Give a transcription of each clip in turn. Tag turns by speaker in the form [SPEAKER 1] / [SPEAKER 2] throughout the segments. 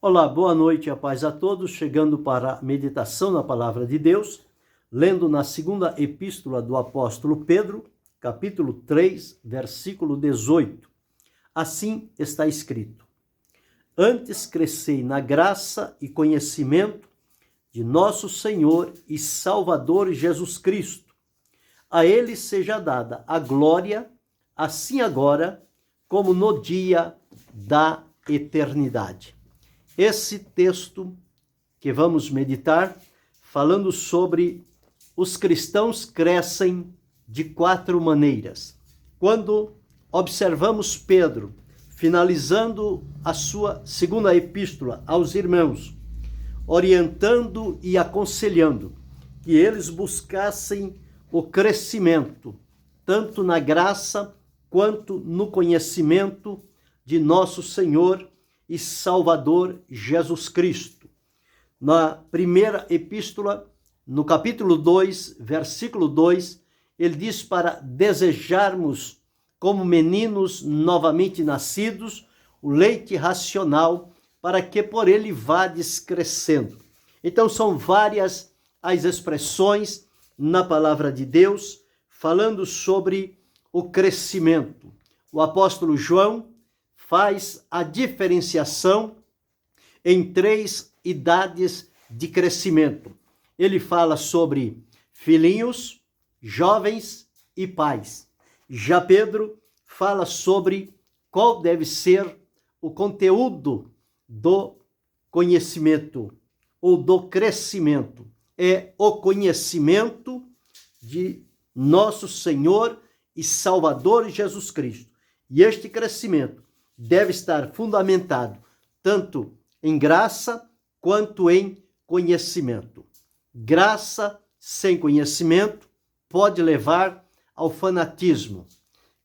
[SPEAKER 1] Olá, boa noite e a paz a todos, chegando para a meditação na Palavra de Deus, lendo na segunda epístola do apóstolo Pedro, capítulo 3, versículo 18. Assim está escrito: Antes crescei na graça e conhecimento de nosso Senhor e Salvador Jesus Cristo. A ele seja dada a glória, assim agora, como no dia da eternidade. Esse texto que vamos meditar, falando sobre os cristãos crescem de 4 maneiras. Quando observamos Pedro finalizando a sua segunda epístola aos irmãos, orientando e aconselhando que eles buscassem o crescimento, tanto na graça quanto no conhecimento de nosso Senhor e Salvador Jesus Cristo. Na primeira epístola, no capítulo 2, versículo 2, ele diz para desejarmos, como meninos novamente nascidos, o leite racional, para que por ele vades crescendo. Então são várias as expressões na palavra de Deus, falando sobre o crescimento. O apóstolo João faz a diferenciação em 3 idades de crescimento. Ele fala sobre filhinhos, jovens e pais. Já Pedro fala sobre qual deve ser o conteúdo do conhecimento ou do crescimento. É o conhecimento de nosso Senhor e Salvador Jesus Cristo. E este crescimento deve estar fundamentado tanto em graça quanto em conhecimento. Graça sem conhecimento pode levar ao fanatismo.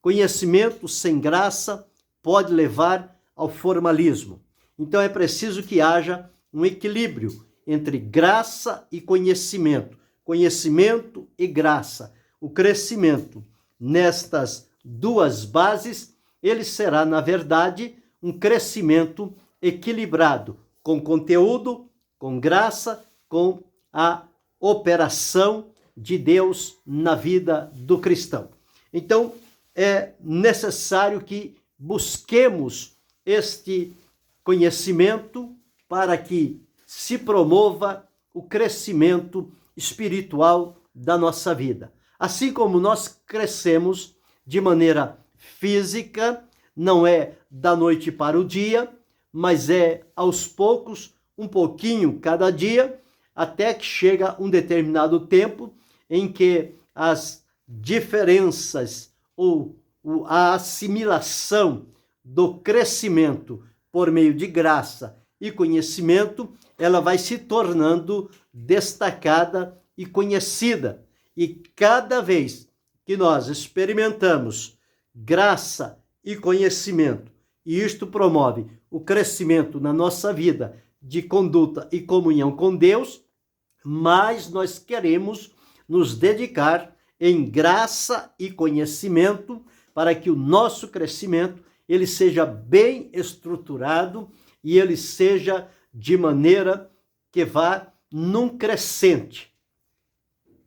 [SPEAKER 1] Conhecimento sem graça pode levar ao formalismo. Então é preciso que haja um equilíbrio entre graça e conhecimento, conhecimento e graça. O crescimento nestas duas bases, ele será, na verdade, um crescimento equilibrado, com conteúdo, com graça, com a operação de Deus na vida do cristão. Então, é necessário que busquemos este conhecimento para que se promova o crescimento espiritual da nossa vida. Assim como nós crescemos de maneira física, não é da noite para o dia, mas é aos poucos, um pouquinho cada dia, até que chega um determinado tempo em que as diferenças ou a assimilação do crescimento por meio de graça e conhecimento, ela vai se tornando destacada e conhecida. E cada vez que nós experimentamos graça e conhecimento, e isto promove o crescimento na nossa vida de conduta e comunhão com Deus, mais nós queremos nos dedicar em graça e conhecimento para que o nosso crescimento ele seja bem estruturado e ele seja de maneira que vá num crescente,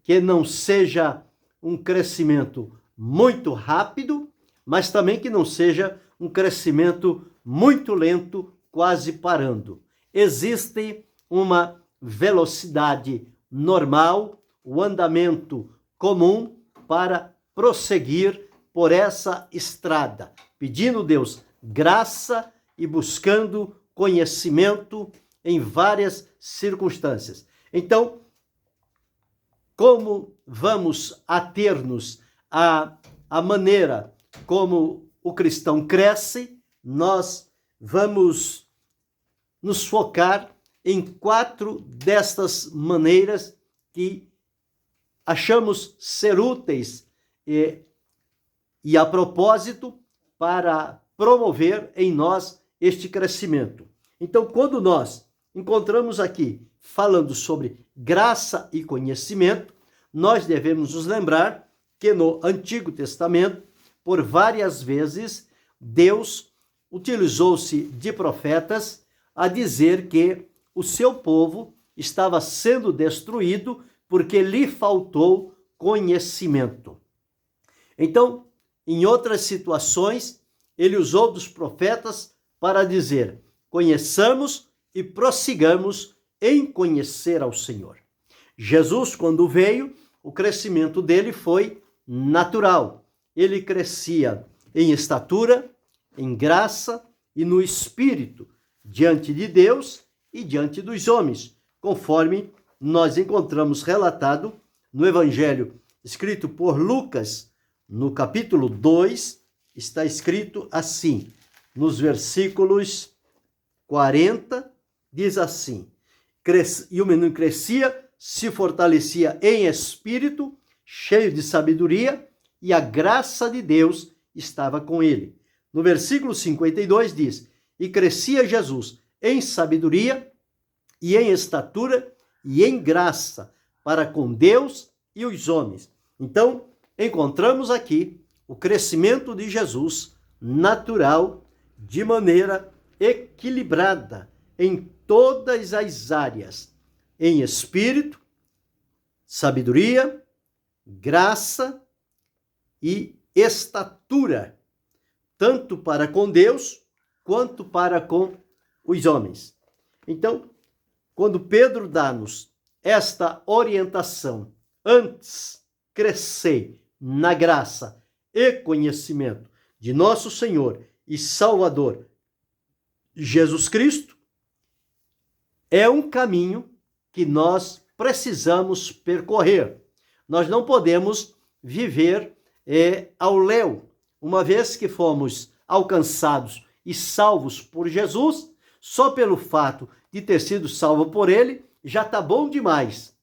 [SPEAKER 1] que não seja um crescimento muito rápido, mas também que não seja um crescimento muito lento, quase parando. Existe uma velocidade normal, o andamento comum para prosseguir por essa estrada, pedindo Deus graça e buscando conhecimento em várias circunstâncias. Então, como vamos ater-nos à maneira como o cristão cresce, nós vamos nos focar em 4 destas maneiras que achamos ser úteis e a propósito para promover em nós este crescimento. Então, quando nós encontramos aqui falando sobre graça e conhecimento, nós devemos nos lembrar que no Antigo Testamento, por várias vezes, Deus utilizou-se de profetas a dizer que o seu povo estava sendo destruído porque lhe faltou conhecimento. Então, em outras situações, ele usou dos profetas para dizer: conheçamos e prossigamos em conhecer ao Senhor. Jesus, quando veio, o crescimento dele foi natural. Ele crescia em estatura, em graça e no espírito, diante de Deus e diante dos homens, conforme nós encontramos relatado no Evangelho escrito por Lucas, no capítulo 2, está escrito assim, nos versículos 40, diz assim: e o menino crescia, se fortalecia em espírito, cheio de sabedoria, e a graça de Deus estava com ele. No versículo 52 diz: e crescia Jesus em sabedoria e em estatura e em graça para com Deus e os homens. Então, encontramos aqui o crescimento de Jesus natural, de maneira equilibrada em todas as áreas, em espírito, sabedoria, graça e estatura, tanto para com Deus quanto para com os homens. Então, quando Pedro dá-nos esta orientação, antes crescei na graça e conhecimento de nosso Senhor e Salvador Jesus Cristo, é um caminho que nós precisamos percorrer. Nós não podemos viver ao léu, uma vez que fomos alcançados e salvos por Jesus, só pelo fato de ter sido salvo por ele, já está bom demais.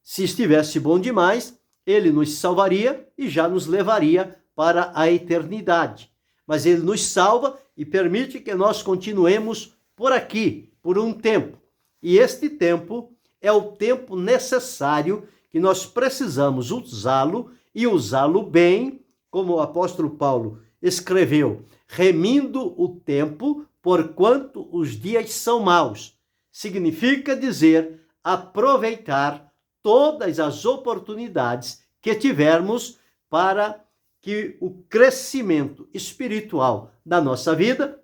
[SPEAKER 1] Se estivesse bom demais, ele nos salvaria e já nos levaria para a eternidade. Mas ele nos salva e permite que nós continuemos por aqui, por um tempo. E este tempo é o tempo necessário que nós precisamos usá-lo e usá-lo bem, como o apóstolo Paulo escreveu, remindo o tempo, porquanto os dias são maus. Significa dizer aproveitar todas as oportunidades que tivermos para que o crescimento espiritual da nossa vida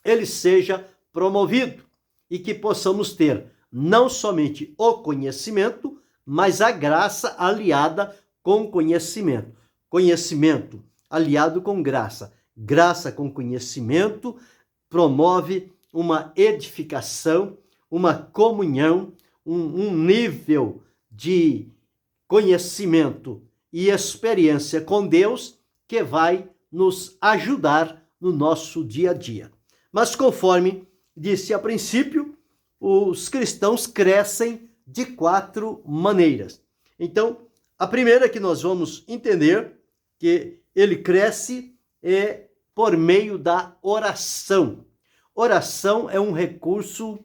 [SPEAKER 1] ele seja promovido e que possamos ter não somente o conhecimento, mas a graça aliada com conhecimento. Conhecimento aliado com graça. Graça com conhecimento promove uma edificação, uma comunhão, um nível de conhecimento e experiência com Deus que vai nos ajudar no nosso dia a dia. Mas conforme disse a princípio, os cristãos crescem de 4 maneiras. Então, a primeira que nós vamos entender que ele cresce é por meio da oração. Oração é um recurso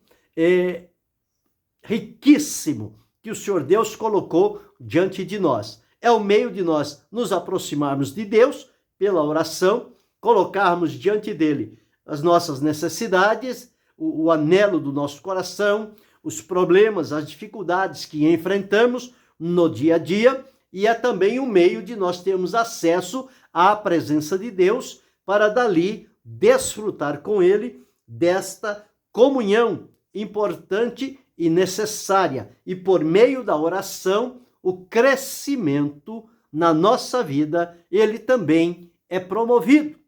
[SPEAKER 1] riquíssimo que o Senhor Deus colocou diante de nós. É o meio de nós nos aproximarmos de Deus pela oração, colocarmos diante dele as nossas necessidades, o anelo do nosso coração, os problemas, as dificuldades que enfrentamos no dia a dia, e é também um meio de nós termos acesso à presença de Deus para dali desfrutar com ele desta comunhão importante e necessária. E por meio da oração, o crescimento na nossa vida, ele também é promovido.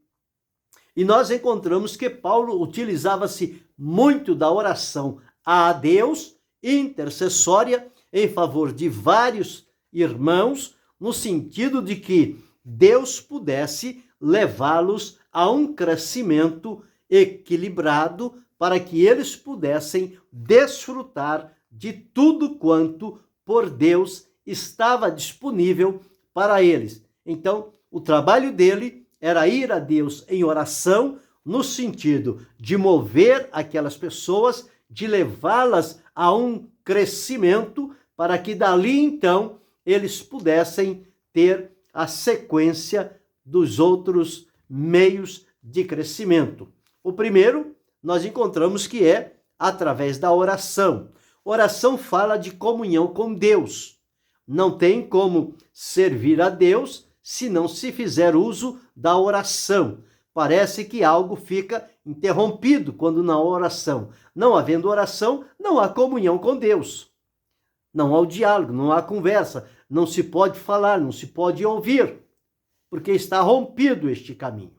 [SPEAKER 1] E nós encontramos que Paulo utilizava-se muito da oração a Deus, intercessória, em favor de vários irmãos, no sentido de que Deus pudesse levá-los a um crescimento equilibrado para que eles pudessem desfrutar de tudo quanto por Deus estava disponível para eles. Então, o trabalho dele era ir a Deus em oração, no sentido de mover aquelas pessoas, de levá-las a um crescimento, para que dali então eles pudessem ter a sequência dos outros meios de crescimento. O primeiro, nós encontramos que é através da oração. Oração fala de comunhão com Deus. Não tem como servir a Deus se não se fizer uso da oração. Parece que algo fica interrompido quando na oração. Não havendo oração, não há comunhão com Deus. Não há o diálogo, não há conversa, não se pode falar, não se pode ouvir, porque está rompido este caminho.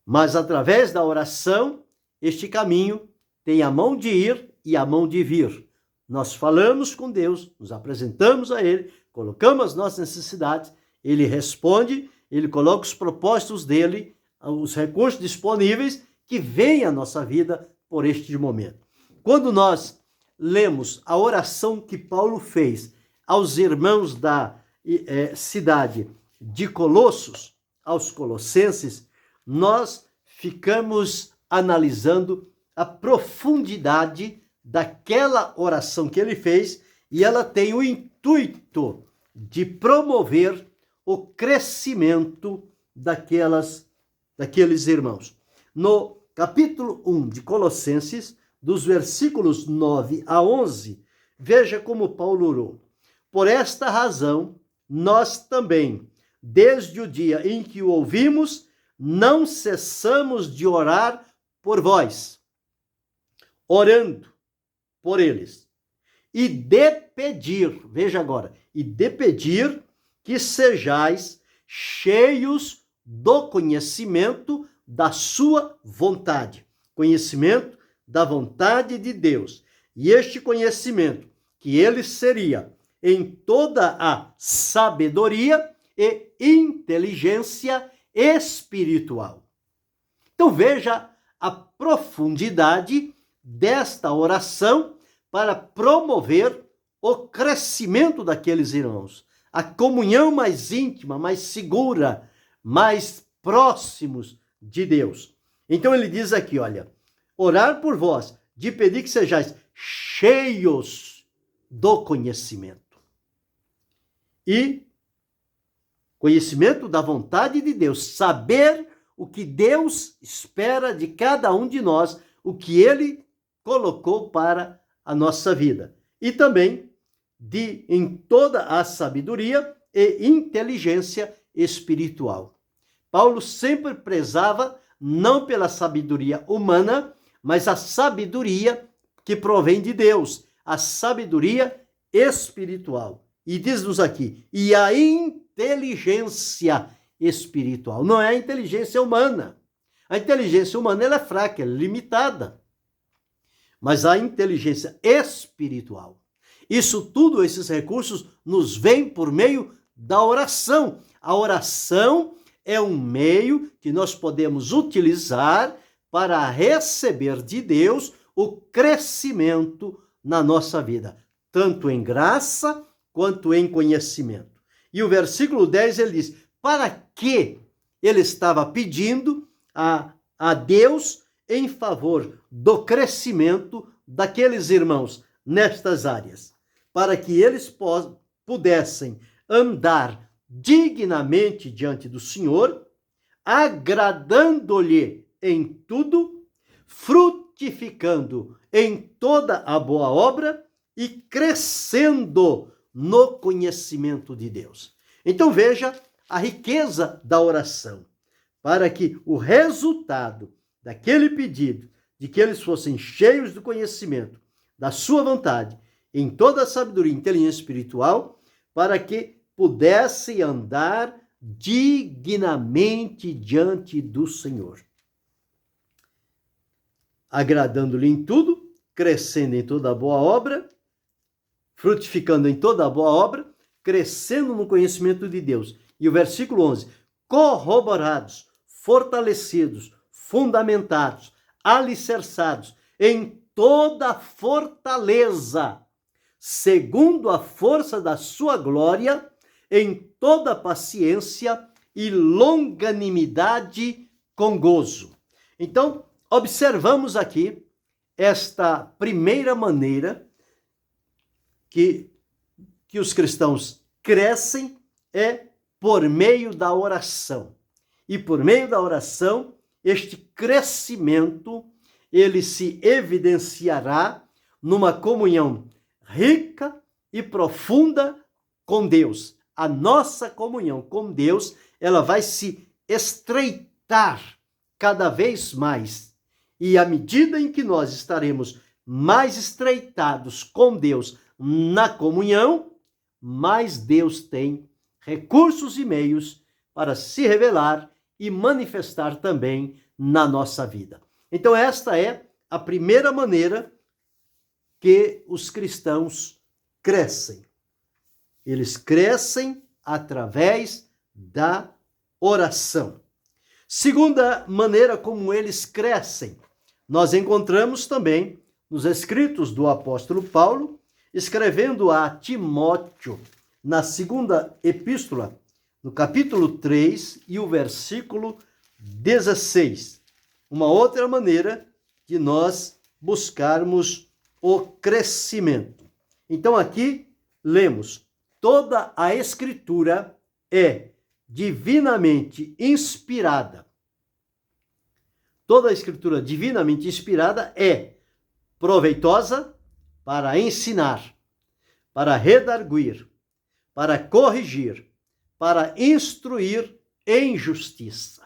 [SPEAKER 1] Mas através da oração, este caminho tem a mão de ir e a mão de vir. Nós falamos com Deus, nos apresentamos a Ele, colocamos as nossas necessidades, Ele responde, Ele coloca os propósitos dele, os recursos disponíveis que vêm à nossa vida por este momento. Quando nós lemos a oração que Paulo fez aos irmãos da cidade de Colossos, aos colossenses, nós ficamos analisando a profundidade daquela oração que ele fez, e ela tem o intuito de promover o crescimento daqueles irmãos. No capítulo 1 de Colossenses, dos versículos 9 a 11, veja como Paulo orou. Por esta razão, nós também, desde o dia em que o ouvimos, não cessamos de orar por vós, orando por eles, e de pedir, veja agora, e de pedir que sejais cheios do conhecimento da sua vontade, conhecimento da vontade de Deus. E este conhecimento, que ele seria em toda a sabedoria e inteligência espiritual. Então veja a profundidade desta oração para promover o crescimento daqueles irmãos, a comunhão mais íntima, mais segura, mais próximos de Deus. Então ele diz aqui, olha, orar por vós, de pedir que sejais cheios do conhecimento. E conhecimento da vontade de Deus, saber o que Deus espera de cada um de nós, o que ele colocou para a nossa vida. E também em toda a sabedoria e inteligência espiritual. Paulo sempre prezava não pela sabedoria humana, mas a sabedoria que provém de Deus, a sabedoria espiritual. E diz-nos aqui, e a inteligência espiritual. Não é a inteligência humana. A inteligência humana ela é fraca, ela é limitada. Mas a inteligência espiritual. Isso tudo, esses recursos, nos vêm por meio da oração. A oração é um meio que nós podemos utilizar para receber de Deus o crescimento na nossa vida, tanto em graça quanto em conhecimento. E o versículo 10 ele diz, para que ele estava pedindo a Deus em favor do crescimento daqueles irmãos nestas áreas, para que eles pudessem andar dignamente diante do Senhor, agradando-lhe em tudo, frutificando em toda a boa obra e crescendo no conhecimento de Deus. Então veja a riqueza da oração, para que o resultado daquele pedido, de que eles fossem cheios do conhecimento da sua vontade, em toda a sabedoria e inteligência espiritual, para que pudessem andar dignamente diante do Senhor, agradando-lhe em tudo, crescendo em toda a boa obra, frutificando em toda a boa obra, crescendo no conhecimento de Deus. E o versículo 11, corroborados, fortalecidos, fundamentados, alicerçados em toda fortaleza, segundo a força da sua glória, em toda paciência e longanimidade com gozo. Então, observamos aqui esta primeira maneira que os cristãos crescem é por meio da oração. E por meio da oração, este crescimento, ele se evidenciará numa comunhão rica e profunda com Deus. A nossa comunhão com Deus, ela vai se estreitar cada vez mais. E à medida em que nós estaremos mais estreitados com Deus na comunhão, mais Deus tem recursos e meios para se revelar e manifestar também na nossa vida. Então, esta é a primeira maneira que os cristãos crescem. Eles crescem através da oração. Segunda maneira como eles crescem, nós encontramos também nos escritos do apóstolo Paulo, escrevendo a Timóteo, na segunda epístola, no capítulo 3 e o versículo 16. Uma outra maneira de nós buscarmos o crescimento. Então aqui lemos: toda a Escritura é divinamente inspirada. Toda a Escritura divinamente inspirada é proveitosa para ensinar, para redarguir, para corrigir, para instruir em justiça.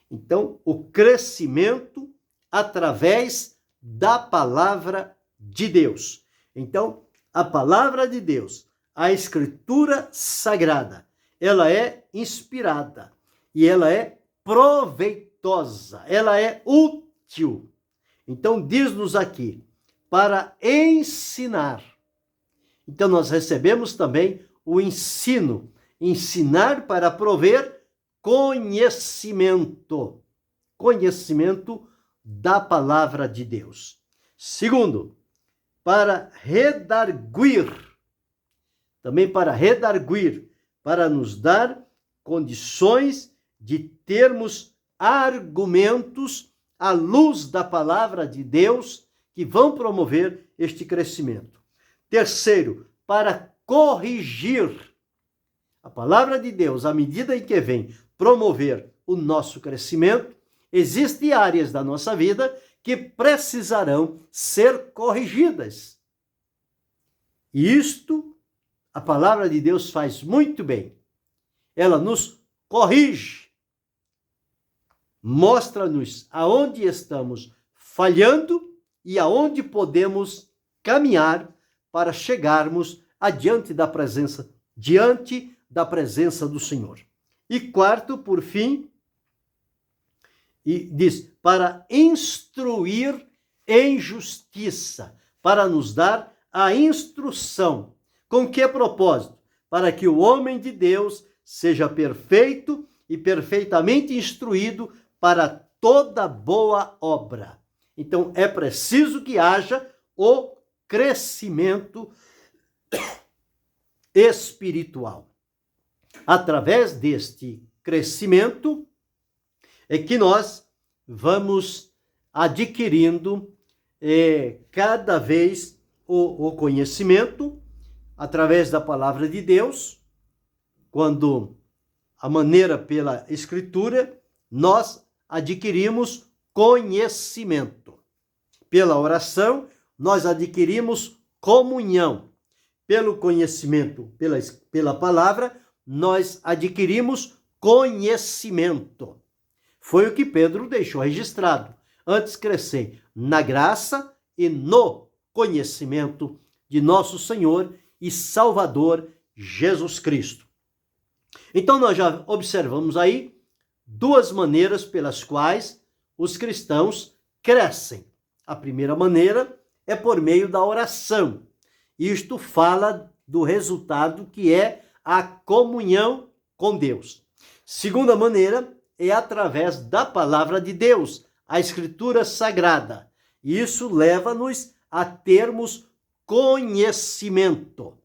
[SPEAKER 1] Então, o crescimento através da palavra de Deus. Então, a palavra de Deus, a Escritura Sagrada, ela é inspirada e ela é proveitosa, ela é útil. Então, diz-nos aqui, para ensinar. Então, nós recebemos também o ensino, ensinar para prover conhecimento, conhecimento da palavra de Deus. Segundo, para redarguir, também para redarguir, para nos dar condições de termos argumentos à luz da palavra de Deus que vão promover este crescimento. Terceiro, para corrigir. A palavra de Deus, à medida em que vem promover o nosso crescimento, existem áreas da nossa vida que precisarão ser corrigidas. E isto, a palavra de Deus faz muito bem. Ela nos corrige, mostra-nos aonde estamos falhando e aonde podemos caminhar para chegarmos diante da presença do Senhor. E quarto, por fim, e diz, para instruir em justiça, para nos dar a instrução. Com que propósito? Para que o homem de Deus seja perfeito e perfeitamente instruído para toda boa obra. Então, é preciso que haja o crescimento espiritual. Através deste crescimento é que nós vamos adquirindo cada vez o conhecimento através da palavra de Deus, quando a maneira pela Escritura, nós adquirimos conhecimento. Pela oração, nós adquirimos comunhão. Pelo conhecimento, pela palavra, nós adquirimos conhecimento. Foi o que Pedro deixou registrado. Antes crescer na graça e no conhecimento de nosso Senhor e Salvador Jesus Cristo. Então nós já observamos aí duas maneiras pelas quais os cristãos crescem. A primeira maneira é por meio da oração. Isto fala do resultado que é a comunhão com Deus. Segunda maneira é através da palavra de Deus, a Escritura Sagrada. Isso leva-nos a termos conhecimento.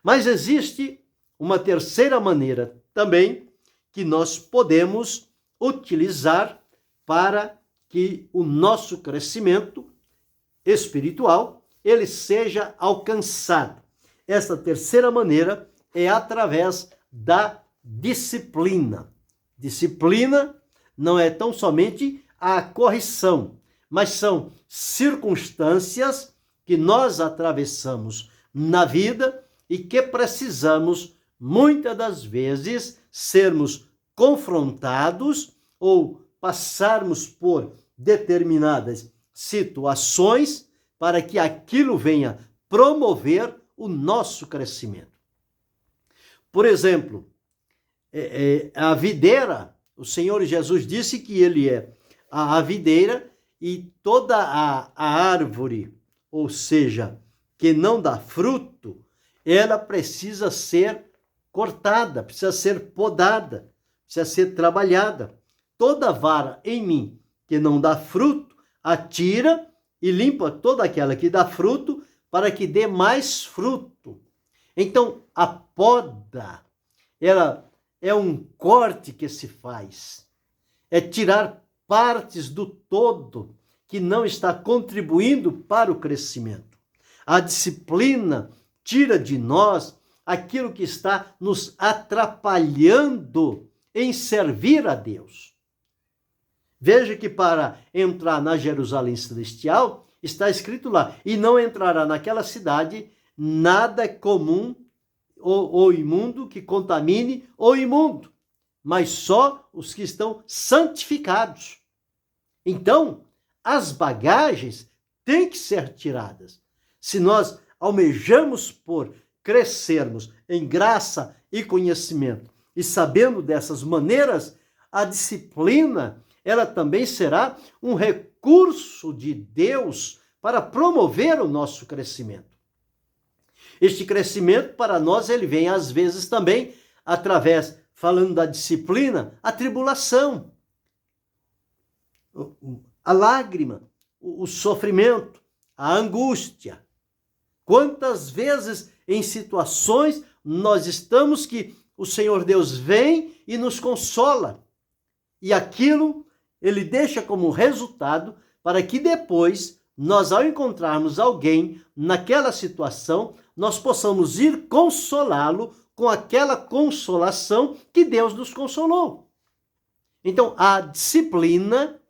[SPEAKER 1] Mas existe uma terceira maneira também que nós podemos utilizar para que o nosso crescimento espiritual ele seja alcançado. Esta terceira maneira é através da disciplina. Disciplina não é tão somente a correção, mas são circunstâncias que nós atravessamos na vida e que precisamos, muitas das vezes, sermos confrontados ou passarmos por determinadas situações para que aquilo venha promover o nosso crescimento. Por exemplo, a videira, o Senhor Jesus disse que ele é a videira e toda a árvore, ou seja, que não dá fruto, ela precisa ser cortada, precisa ser podada, precisa ser trabalhada. Toda vara em mim que não dá fruto, atira e limpa toda aquela que dá fruto, para que dê mais fruto. Então, a poda, ela é um corte que se faz, é tirar partes do todo que não está contribuindo para o crescimento. A disciplina tira de nós aquilo que está nos atrapalhando em servir a Deus. Veja que para entrar na Jerusalém Celestial, está escrito lá, e não entrará naquela cidade nada comum ou imundo que contamine o imundo, mas só os que estão santificados. Então, as bagagens têm que ser tiradas. Se nós almejamos por crescermos em graça e conhecimento, e sabendo dessas maneiras, a disciplina, ela também será um recurso de Deus para promover o nosso crescimento. Este crescimento, para nós, ele vem às vezes também através, falando da disciplina, a tribulação, a lágrima, o sofrimento, a angústia. Quantas vezes em situações nós estamos que o Senhor Deus vem e nos consola. E aquilo ele deixa como resultado para que depois nós, ao encontrarmos alguém naquela situação, nós possamos ir consolá-lo com aquela consolação que Deus nos consolou. Então, a disciplina,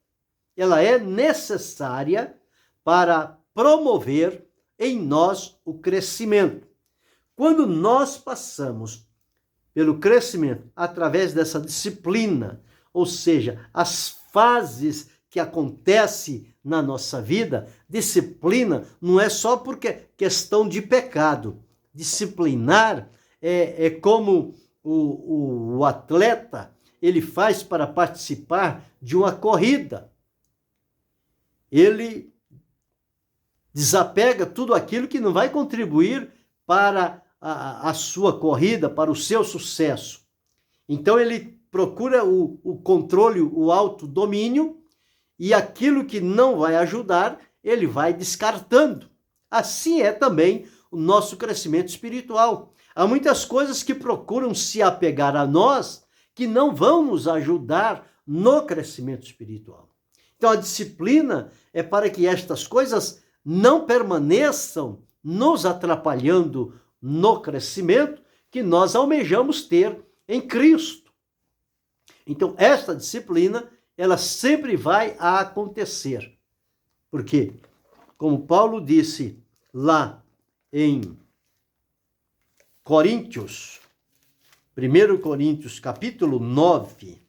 [SPEAKER 1] ela é necessária para promover em nós o crescimento. Quando nós passamos pelo crescimento através dessa disciplina, ou seja, as fases que acontecem na nossa vida, disciplina não é só porque questão de pecado. Disciplinar é como o atleta, ele faz para participar de uma corrida. Ele desapega tudo aquilo que não vai contribuir para a sua corrida, para o seu sucesso. Então ele procura o controle, o autodomínio, e aquilo que não vai ajudar, ele vai descartando. Assim é também o nosso crescimento espiritual. Há muitas coisas que procuram se apegar a nós, que não vão nos ajudar no crescimento espiritual. Então a disciplina é para que estas coisas não permaneçam nos atrapalhando no crescimento que nós almejamos ter em Cristo. Então, esta disciplina, ela sempre vai acontecer. Porque, como Paulo disse lá em Coríntios, 1 Coríntios, capítulo 9, deixa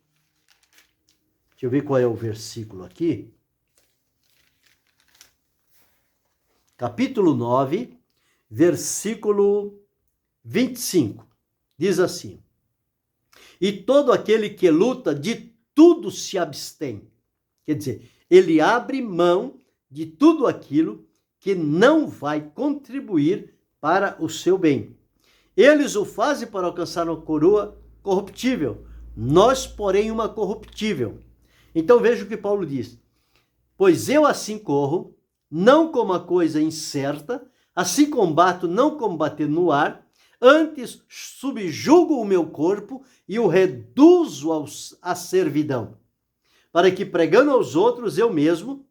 [SPEAKER 1] eu ver qual é o versículo aqui. Capítulo 9, versículo 25, diz assim: e todo aquele que luta de tudo se abstém. Quer dizer, ele abre mão de tudo aquilo que não vai contribuir para o seu bem. Eles o fazem para alcançar uma coroa corruptível, nós, porém, uma corruptível. Então veja o que Paulo diz: pois eu assim corro, não como a coisa incerta, assim combato, não combater no ar, antes subjugo o meu corpo e o reduzo à servidão, para que, pregando aos outros, eu mesmo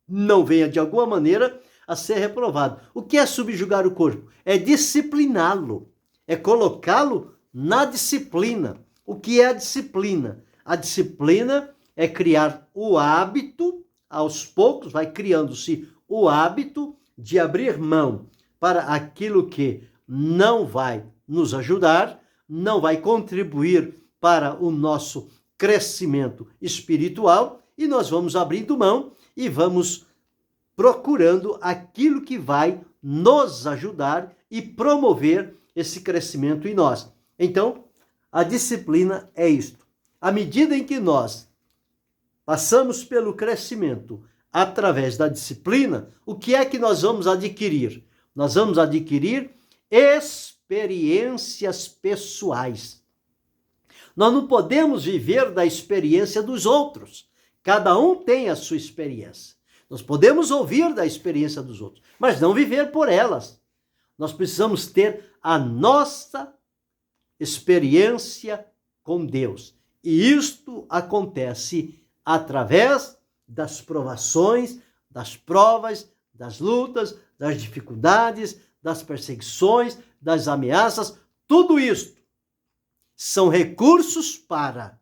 [SPEAKER 1] não venha de alguma maneira a ser reprovado. O que é subjugar o corpo? É discipliná-lo, é colocá-lo na disciplina. O que é a disciplina? A disciplina é criar o hábito, aos poucos vai criando-se o hábito de abrir mão para aquilo que não vai nos ajudar, não vai contribuir para o nosso crescimento espiritual, e nós vamos abrindo mão e vamos procurando aquilo que vai nos ajudar e promover esse crescimento em nós. Então, a disciplina é isto. À medida em que nós passamos pelo crescimento através da disciplina, o que é que nós vamos adquirir? Nós vamos adquirir experiências pessoais. Nós não podemos viver da experiência dos outros. Cada um tem a sua experiência. Nós podemos ouvir da experiência dos outros, mas não viver por elas. Nós precisamos ter a nossa experiência com Deus. E isto acontece através das provações, das provas, das lutas, das dificuldades, das perseguições, das ameaças. Tudo isto são recursos para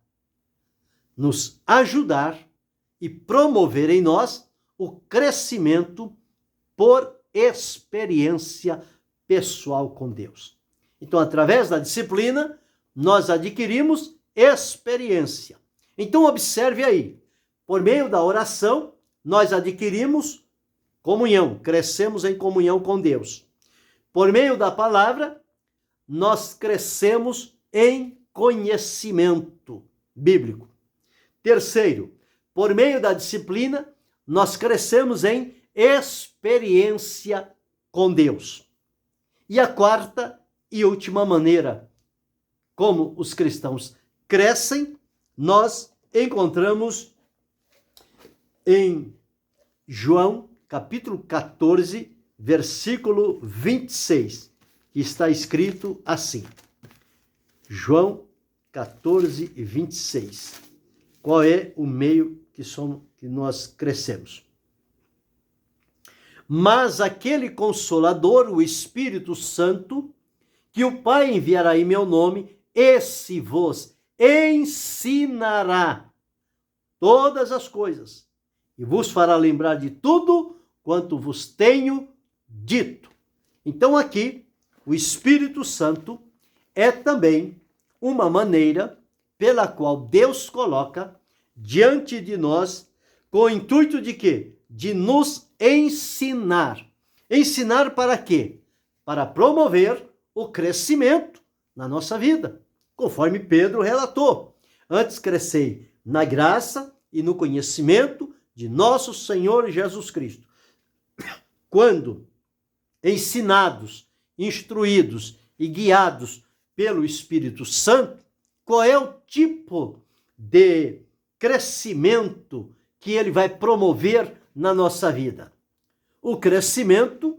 [SPEAKER 1] nos ajudar e promover em nós o crescimento por experiência pessoal com Deus. Então, através da disciplina, nós adquirimos experiência. Então, observe aí, por meio da oração, nós adquirimos comunhão, crescemos em comunhão com Deus. Por meio da palavra, nós crescemos em conhecimento bíblico. Terceiro, por meio da disciplina, nós crescemos em experiência com Deus. E a quarta e última maneira como os cristãos crescem, nós encontramos em João, capítulo 14, versículo 26, que está escrito assim. João 14, 26. Qual é o meio que nós crescemos? Mas aquele Consolador, o Espírito Santo, que o Pai enviará em meu nome, esse vos ensinará todas as coisas e vos fará lembrar de tudo quanto vos tenho dito. Então aqui, o Espírito Santo é também uma maneira pela qual Deus coloca diante de nós com o intuito de quê? De nos ensinar. Ensinar para quê? Para promover o crescimento na nossa vida, conforme Pedro relatou. Antes crescei na graça e no conhecimento de nosso Senhor Jesus Cristo. Quando ensinados, instruídos e guiados pelo Espírito Santo, qual é o tipo de crescimento que ele vai promover na nossa vida? O crescimento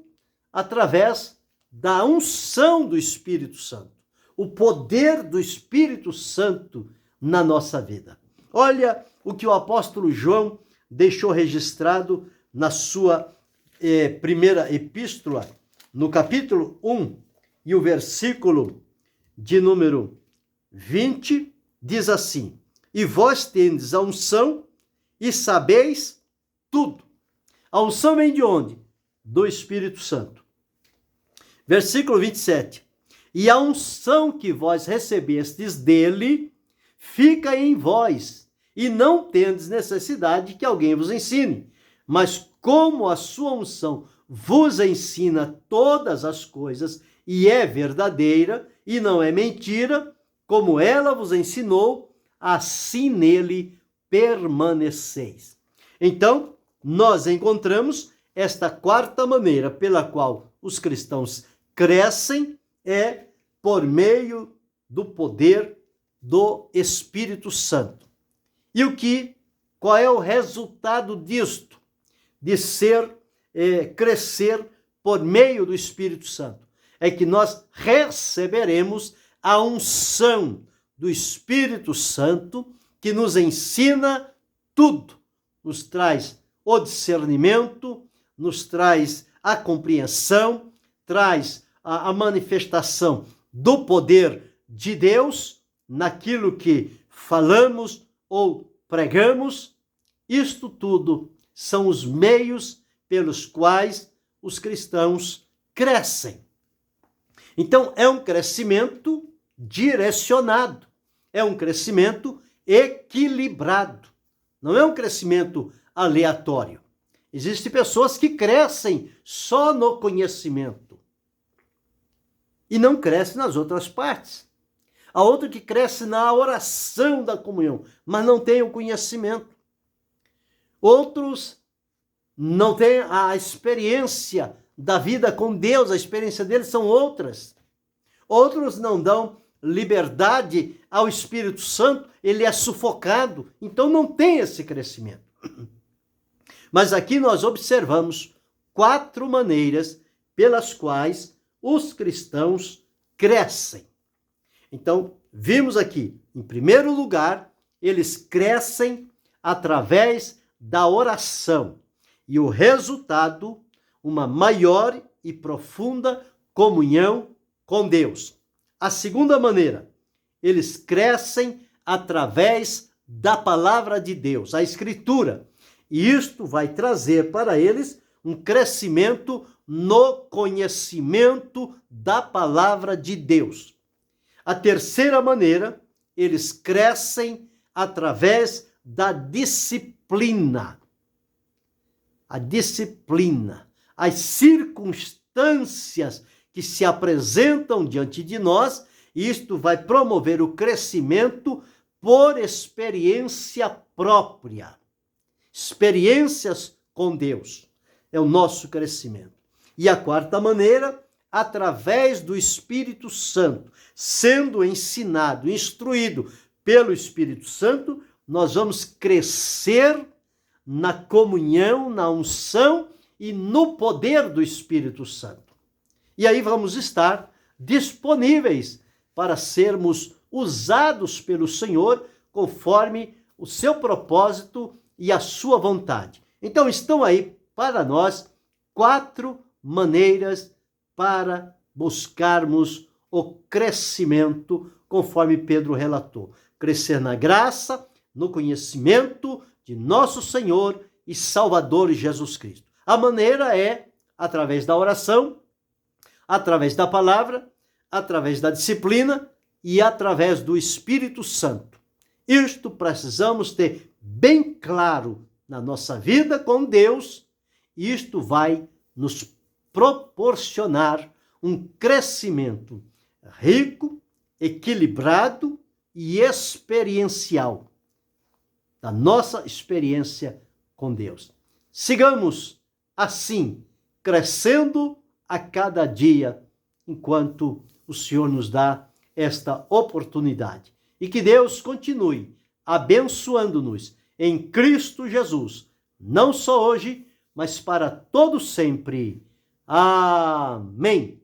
[SPEAKER 1] através da unção do Espírito Santo, o poder do Espírito Santo na nossa vida. Olha o que o apóstolo João deixou registrado na sua primeira epístola, no capítulo 1, e o versículo de número 20, diz assim: e vós tendes a unção e sabeis tudo. A unção vem de onde? Do Espírito Santo. Versículo 27. E a unção que vós recebestes dele fica em vós, e não tendes necessidade que alguém vos ensine. Mas como a sua unção vos ensina todas as coisas, e é verdadeira, e não é mentira, como ela vos ensinou, assim nele permaneceis. Então, nós encontramos esta quarta maneira pela qual os cristãos crescem, é por meio do poder do Espírito Santo. E qual é o resultado disto? De crescer por meio do Espírito Santo. É que nós receberemos a unção do Espírito Santo, que nos ensina tudo, nos traz o discernimento, nos traz a compreensão, traz a manifestação do poder de Deus naquilo que falamos ou pregamos, isto tudo são os meios pelos quais os cristãos crescem. Então, é um crescimento direcionado, é um crescimento equilibrado, não é um crescimento aleatório. Existem pessoas que crescem só no conhecimento e não crescem nas outras partes. Há outro que cresce na oração da comunhão, mas não tem o conhecimento. Outros não têm a experiência da vida com Deus, a experiência deles são outras. Outros não dão liberdade ao Espírito Santo, ele é sufocado, então não tem esse crescimento. Mas aqui nós observamos 4 maneiras pelas quais os cristãos crescem. Então, vimos aqui, em primeiro lugar, eles crescem através da oração. E o resultado, uma maior e profunda comunhão com Deus. A segunda maneira, eles crescem através da palavra de Deus, a Escritura. E isto vai trazer para eles um crescimento no conhecimento da palavra de Deus. A terceira maneira, eles crescem através da disciplina. A disciplina, as circunstâncias que se apresentam diante de nós, isto vai promover o crescimento por experiência própria. Experiências com Deus é o nosso crescimento. E a quarta maneira, através do Espírito Santo, sendo ensinado, instruído pelo Espírito Santo, nós vamos crescer na comunhão, na unção e no poder do Espírito Santo. E aí vamos estar disponíveis para sermos usados pelo Senhor conforme o seu propósito e a sua vontade. Então estão aí para nós 4 maneiras para buscarmos o crescimento, conforme Pedro relatou. Crescer na graça, no conhecimento de nosso Senhor e Salvador Jesus Cristo. A maneira é através da oração, através da palavra, através da disciplina e através do Espírito Santo. Isto precisamos ter bem claro na nossa vida com Deus, e isto vai nos proporcionar um crescimento rico, equilibrado e experiencial da nossa experiência com Deus. Sigamos assim, crescendo a cada dia, enquanto o Senhor nos dá esta oportunidade. E que Deus continue abençoando-nos em Cristo Jesus, não só hoje, mas para todo sempre. Amém.